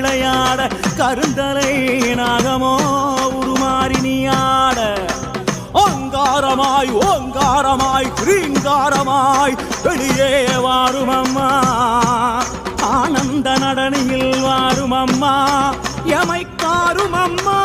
விளையாட கருந்தலை நாகமோ உருமாறி நீயாட ஓங்காரமாய் ஓங்காரமாய் ரீங்காரமாய் வெளியே வாரும் அம்மா ஆனந்த நடனியில் வாரும் அம்மா எமைக்காரும் அம்மா